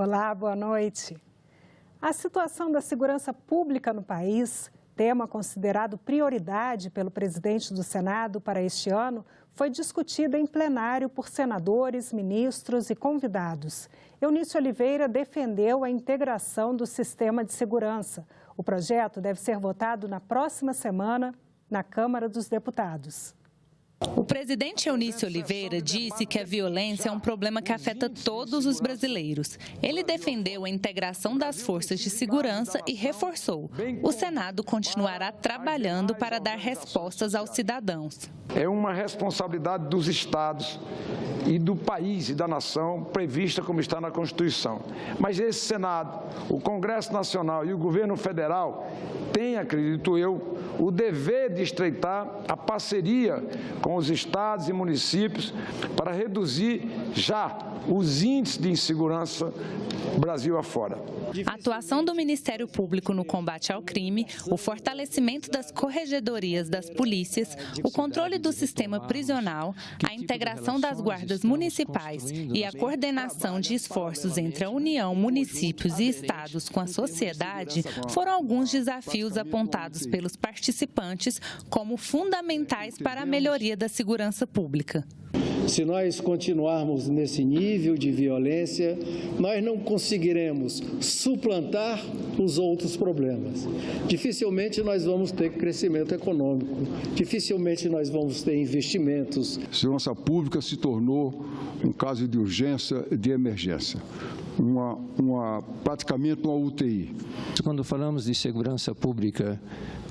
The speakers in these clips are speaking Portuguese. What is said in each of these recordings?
Olá, boa noite. A situação da segurança pública no país, tema considerado prioridade pelo presidente do Senado para este ano, foi discutida em plenário por senadores, ministros e convidados. Eunício Oliveira defendeu a integração do sistema de segurança. O projeto deve ser votado na próxima semana na Câmara dos Deputados. O presidente Eunício Oliveira disse que a violência é um problema que afeta todos os brasileiros. Ele defendeu a integração das forças de segurança e reforçou: o Senado continuará trabalhando para dar respostas aos cidadãos. É uma responsabilidade dos estados e do país e da nação, prevista como está na Constituição. Mas esse Senado, o Congresso Nacional e o governo federal têm, acredito eu, o dever de estreitar a parceria com os estados e municípios para reduzir já os índices de insegurança Brasil afora. A atuação do Ministério Público no combate ao crime, o fortalecimento das corregedorias das polícias, o controle do sistema prisional, a integração das guardas municipais e a coordenação de esforços entre a União, municípios e estados com a sociedade foram alguns desafios apontados pelos participantes como fundamentais para a melhoria da segurança pública. Se nós continuarmos nesse nível de violência, nós não conseguiremos suplantar os outros problemas. Dificilmente nós vamos ter crescimento econômico, dificilmente nós vamos ter investimentos. Segurança pública se tornou um caso de urgência e de emergência, praticamente uma UTI. Quando falamos de segurança pública,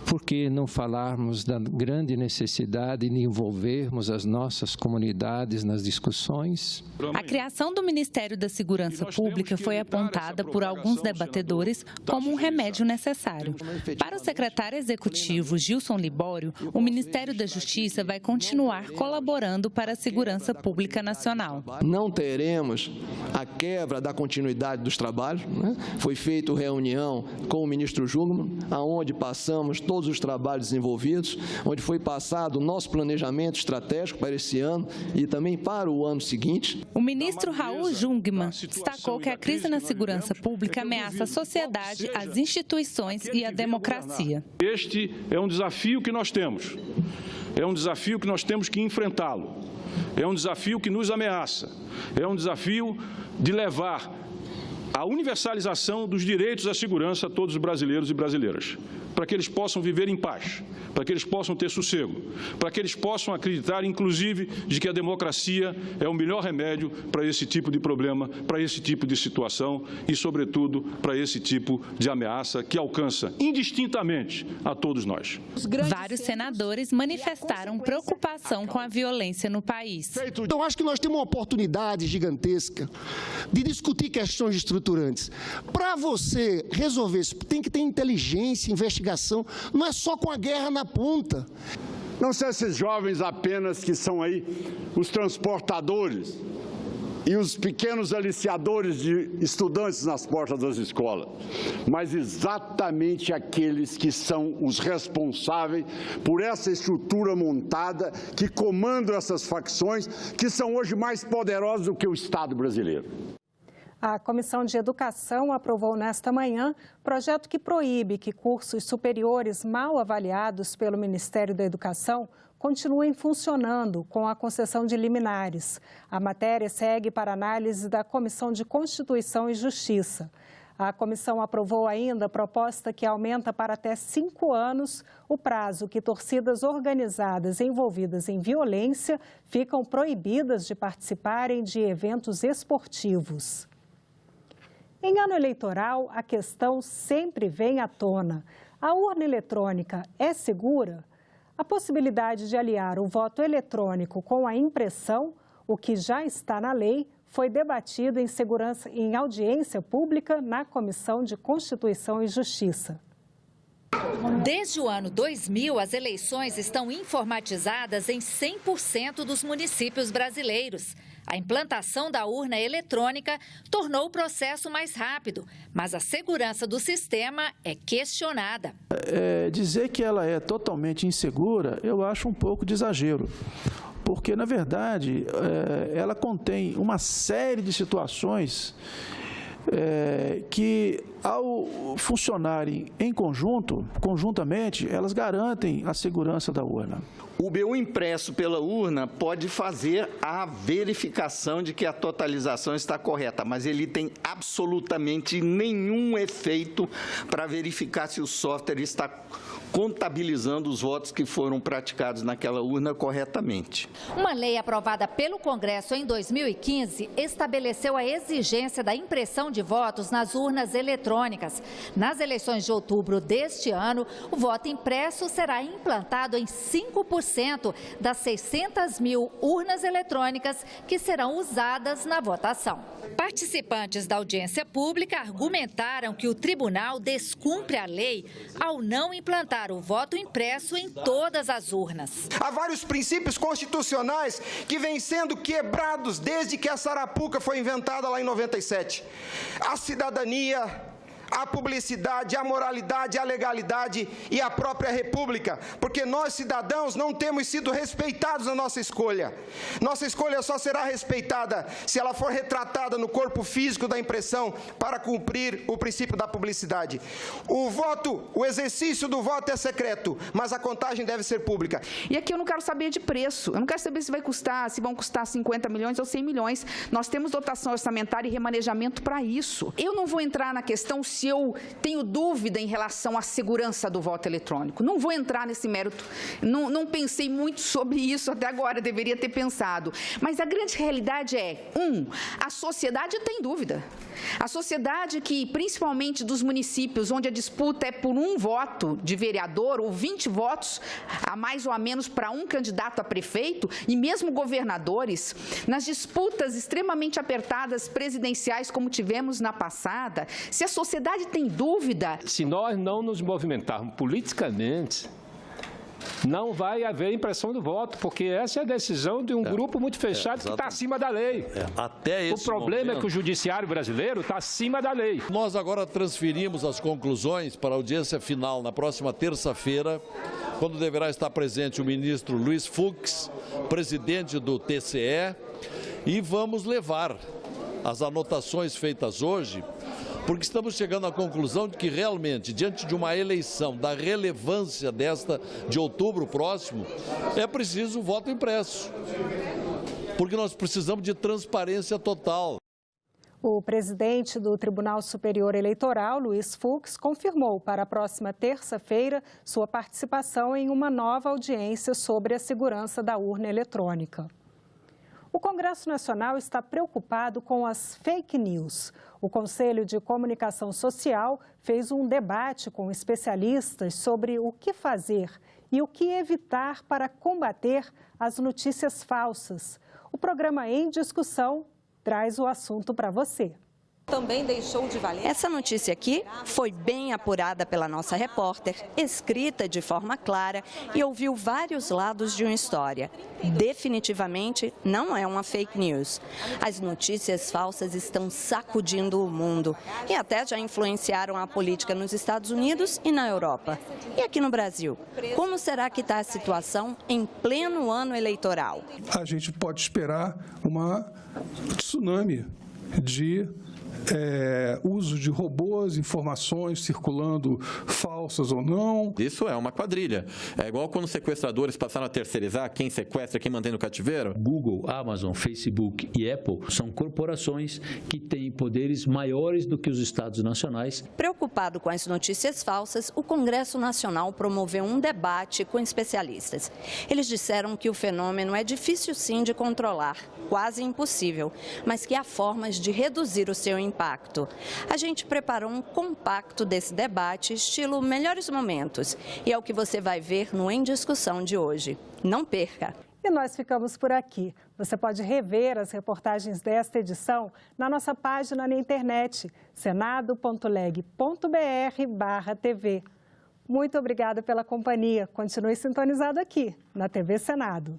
por que não falarmos da grande necessidade de envolvermos as nossas comunidades nas discussões? A criação do Ministério da Segurança Pública foi apontada por alguns debatedores como um remédio necessário. Para o secretário executivo Gilson Libório, o Ministério da Justiça vai continuar colaborando para a segurança pública nacional. Não teremos a quebra da continuidade dos trabalhos, né? Foi feita reunião com o ministro Jungmann, aonde passamos todos os trabalhos desenvolvidos, onde foi passado o nosso planejamento estratégico para esse ano e também para o ano seguinte. O ministro Raul Jungmann destacou que a crise na segurança pública ameaça a sociedade, as instituições e a democracia. Este é um desafio que nós temos, é um desafio que nós temos que enfrentá-lo, é um desafio que nos ameaça, é um desafio de levar a universalização dos direitos à segurança a todos os brasileiros e brasileiras, para que eles possam viver em paz, para que eles possam ter sossego, para que eles possam acreditar, inclusive, de que a democracia é o melhor remédio para esse tipo de problema, para esse tipo de situação e, sobretudo, para esse tipo de ameaça que alcança indistintamente a todos nós. Vários senadores manifestaram preocupação com a violência no país. Então, acho que nós temos uma oportunidade gigantesca de discutir questões estruturantes. Para você resolver isso, tem que ter inteligência, investigação, não é só com a guerra na ponta. Não são esses jovens apenas que são aí os transportadores e os pequenos aliciadores de estudantes nas portas das escolas, mas exatamente aqueles que são os responsáveis por essa estrutura montada que comandam essas facções que são hoje mais poderosas do que o Estado brasileiro. A Comissão de Educação aprovou nesta manhã projeto que proíbe que cursos superiores mal avaliados pelo Ministério da Educação continuem funcionando com a concessão de liminares. A matéria segue para análise da Comissão de Constituição e Justiça. A comissão aprovou ainda a proposta que aumenta para até 5 anos o prazo que torcidas organizadas envolvidas em violência ficam proibidas de participarem de eventos esportivos. Em ano eleitoral, a questão sempre vem à tona. A urna eletrônica é segura? A possibilidade de aliar o voto eletrônico com a impressão, o que já está na lei, foi debatido em audiência pública na Comissão de Constituição e Justiça. Desde o ano 2000, as eleições estão informatizadas em 100% dos municípios brasileiros. A implantação da urna eletrônica tornou o processo mais rápido, mas a segurança do sistema é questionada. Dizer que ela é totalmente insegura, eu acho um pouco de exagero. Porque, na verdade, ela contém uma série de situações que, ao funcionarem em conjuntamente, elas garantem a segurança da urna. O BU impresso pela urna pode fazer a verificação de que a totalização está correta, mas ele tem absolutamente nenhum efeito para verificar se o software está contabilizando os votos que foram praticados naquela urna corretamente. Uma lei aprovada pelo Congresso em 2015 estabeleceu a exigência da impressão de votos nas urnas eletrônicas. Nas eleições de outubro deste ano, o voto impresso será implantado em 5% das 600 mil urnas eletrônicas que serão usadas na votação. Participantes da audiência pública argumentaram que o tribunal descumpre a lei ao não implantar o voto impresso em todas as urnas. Há vários princípios constitucionais que vêm sendo quebrados desde que a Sarapuca foi inventada lá em 97. A cidadania, a publicidade, a moralidade, a legalidade e a própria república, porque nós, cidadãos, não temos sido respeitados na nossa escolha. Nossa escolha só será respeitada se ela for retratada no corpo físico da impressão para cumprir o princípio da publicidade. O exercício do voto é secreto, mas a contagem deve ser pública. E aqui eu não quero saber de preço, eu não quero saber se vão custar 50 milhões ou 100 milhões. Nós temos dotação orçamentária e remanejamento para isso. Eu não vou entrar na questão se eu tenho dúvida em relação à segurança do voto eletrônico. Não vou entrar nesse mérito. Não pensei muito sobre isso até agora, deveria ter pensado. Mas a grande realidade é, a sociedade tem dúvida. A sociedade que, principalmente dos municípios, onde a disputa é por um voto de vereador ou 20 votos, a mais ou a menos para um candidato a prefeito, e mesmo governadores, nas disputas extremamente apertadas presidenciais como tivemos na passada, se a sociedade tem dúvida... Se nós não nos movimentarmos politicamente, não vai haver impressão do voto, porque essa é a decisão de um grupo muito fechado que está acima da lei. Até esse o problema momento... é que o judiciário brasileiro está acima da lei. Nós agora transferimos as conclusões para a audiência final na próxima terça-feira, quando deverá estar presente o ministro Luiz Fux, presidente do TCE, e vamos levar as anotações feitas hoje, porque estamos chegando à conclusão de que realmente, diante de uma eleição da relevância desta de outubro próximo, é preciso voto impresso, porque nós precisamos de transparência total. O presidente do Tribunal Superior Eleitoral, Luiz Fux, confirmou para a próxima terça-feira sua participação em uma nova audiência sobre a segurança da urna eletrônica. O Congresso Nacional está preocupado com as fake news. O Conselho de Comunicação Social fez um debate com especialistas sobre o que fazer e o que evitar para combater as notícias falsas. O programa Em Discussão traz o assunto para você. Também deixou de valer. Essa notícia aqui foi bem apurada pela nossa repórter, escrita de forma clara e ouviu vários lados de uma história. Definitivamente não é uma fake news. As notícias falsas estão sacudindo o mundo e até já influenciaram a política nos Estados Unidos e na Europa. E aqui no Brasil, como será que está a situação em pleno ano eleitoral? A gente pode esperar uma tsunami de uso de robôs, informações circulando falsas ou não. Isso é uma quadrilha. É igual quando sequestradores passaram a terceirizar quem sequestra, quem mantém no cativeiro. Google, Amazon, Facebook e Apple são corporações que têm poderes maiores do que os estados nacionais. Preocupado com as notícias falsas, o Congresso Nacional promoveu um debate com especialistas. Eles disseram que o fenômeno é difícil sim de controlar, quase impossível, mas que há formas de reduzir o seu impacto. A gente preparou um compacto desse debate, estilo Melhores Momentos, e é o que você vai ver no Em Discussão de hoje. Não perca! E nós ficamos por aqui. Você pode rever as reportagens desta edição na nossa página na internet, senado.leg.br/TV. Muito obrigada pela companhia. Continue sintonizado aqui, na TV Senado.